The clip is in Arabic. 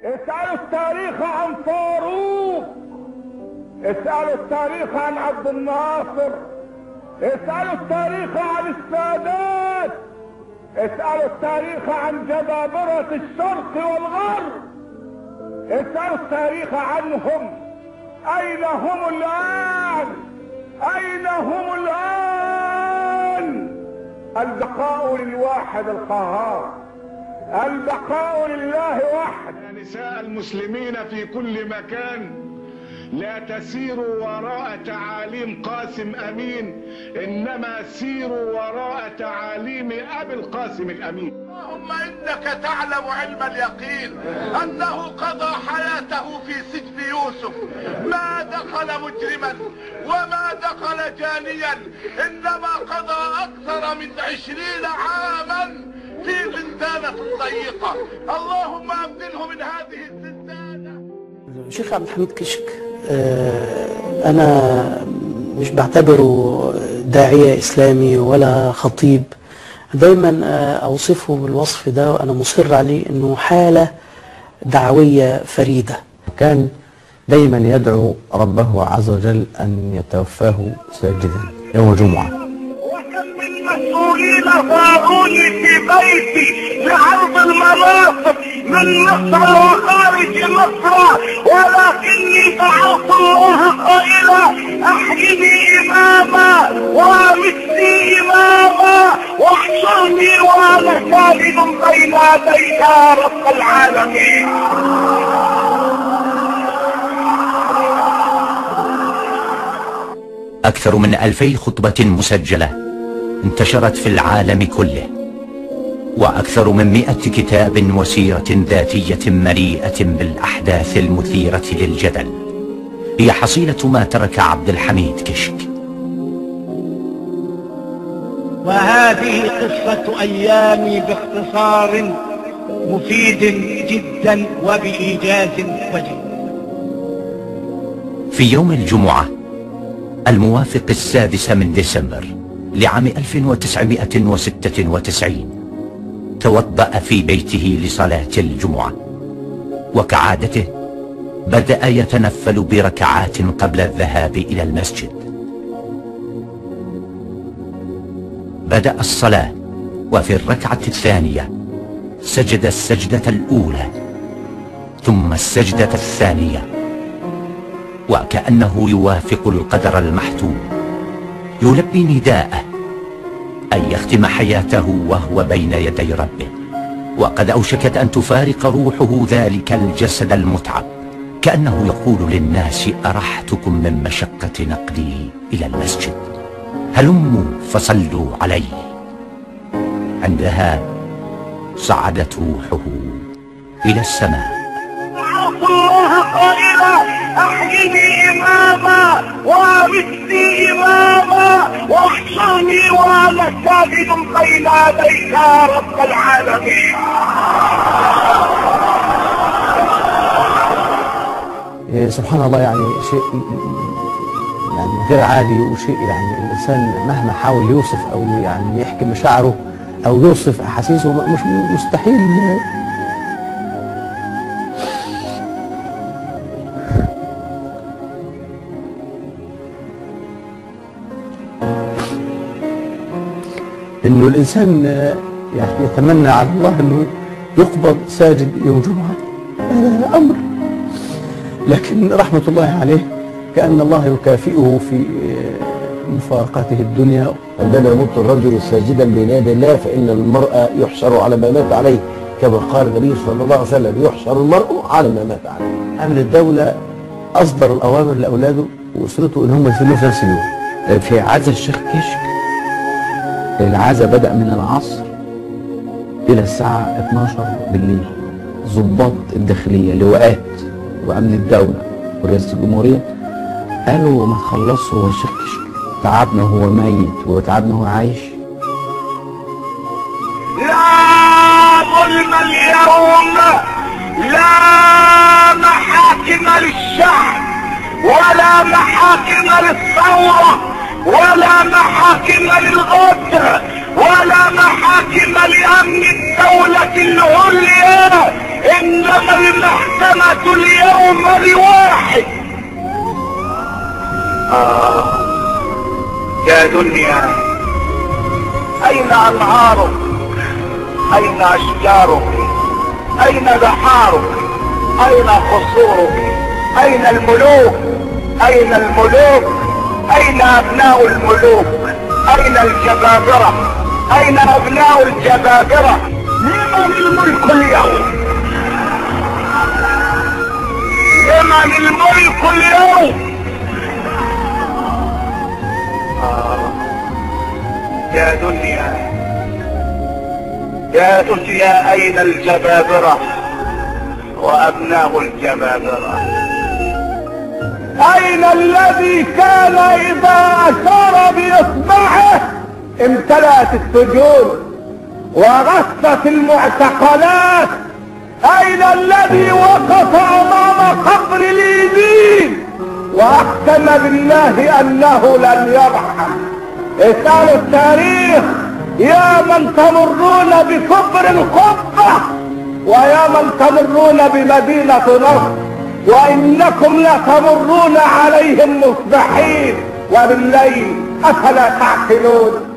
اسألوا التاريخ عن فاروق، اسألوا التاريخ عن عبد الناصر، اسألوا التاريخ عن السادات، اسألوا التاريخ عن جبابرة الشرق والغرب، اسألوا التاريخ عنهم. أين هم الآن؟ أين هم الآن؟ البقاء للواحد القهار، البقاء لله وحده. يا نساء المسلمين في كل مكان، لا تسيروا وراء تعاليم قاسم أمين، إنما سيروا وراء تعاليم أبي القاسم الأمين. اللهم إنك تعلم علم اليقين أنه قضى حياته في سجن يوسف، ما دخل مجرما وما دخل جانيا، إنما قضى أكثر من 20 عاما في زنزانة ضيقة. اللهم أبدله من هذه الزنزانة. الشيخ عبد الحميد كشك أنا مش بعتبره داعية إسلامي ولا خطيب، دايما أوصفه بالوصف ده وأنا مصر عليه، أنه حالة دعوية فريدة. كان دايما يدعو ربه عز وجل أن يتوفاه ساجدا يوم الجمعة. وكم من مسؤولين ضاعوني في بيتي لعرض المناصب من مصر وخارج مصر، ولكني دعوت الله قائلا احيني اماما وامتني اماما واحشرني وانا ساجد بين يديك يا رب العالمين. أكثر من 2000 خطبة مسجلة انتشرت في العالم كله، وأكثر من 100 كتاب وسيرة ذاتية مليئة بالأحداث المثيرة للجدل هي حصيلة ما ترك عبد الحميد كشك. وهذه قصة أيامي باختصار مفيد جدا وبإيجاز وجيد. في يوم الجمعة الموافق 6 من ديسمبر لعام 1996 توضأ في بيته لصلاة الجمعة، وكعادته بدأ يتنفل بركعات قبل الذهاب إلى المسجد. بدأ الصلاة وفي الركعة الثانية سجد السجدة الأولى ثم السجدة الثانية، وكأنه يوافق القدر المحتوم، يلبي نداءه أن يختم حياته وهو بين يدي ربه، وقد أوشكت أن تفارق روحه ذلك الجسد المتعب، كأنه يقول للناس أرحتكم من مشقة نقلي إلى المسجد، هلموا فصلوا عليه. عندها صعدت روحه إلى السماء. الله قائلا احيني اماما وامتني اماما واحشرني وانا ساجد بين يديك يا رب العالمين. سبحان الله، يعني شيء يعني غير عادي، وشيء يعني الإنسان مهما حاول يوصف أو يعني يحكي مشاعره أو يوصف أحاسيسه مش مستحيل. إنه الإنسان يعني يتمنى على الله إنه يقبض ساجد يوم جمعة، هذا أمر، لكن رحمة الله عليه كأن الله يكافئه في مفارقته الدنيا. عندما يموت الرجل ساجدا بين يدي الله فإن المرء يحشر على ما مات عليه، كما قال النبي صلى الله عليه وسلم يحشر المرء على ما مات عليه. أمن الدولة أصدر الأوامر لأولاده وأسرته إن هم يسلموا في نفس اليوم. في عزا الشيخ كشك العزا بدأ من العصر إلى الساعة 12 بالليل. ضباط الداخلية، لواءات وأمن الدولة ورئاسة الجمهورية قالوا ما تخلصوا هو الشيخ كشك، تعبنا وهو ميت وتعبنا وهو عايش. لا ظلم اليوم، لا محاكم للشعب ولا محاكم للثورة ولا محاكم للغد ولا محاكم لأمن الدولة العليا، إنما مالي واحد. يا دنيا اين انهارك؟ اين اشجارك؟ اين بحارك؟ اين قصورك؟ اين الملوك؟ اين الملوك؟ اين ابناء الملوك؟ اين الجبابرة؟ اين ابناء الجبابرة؟ لمن الملك اليوم؟ لمن الملك اليوم؟ يا دنيا يا دنيا اين الجبابرة وابناء الجبابرة؟ اين الذي كان اذا اشار باصبعه امتلأت السجون وغصت المعتقلات؟ اين الذي وقف امام قبر اليمين واقسم بالله انه لن يرحم؟ اسألوا التاريخ يا من تمرون بكبر القبة ويا من تمرون بمدينة نصر، وانكم لتمرون عليهم مصبحين وبالليل، افلا تعقلون؟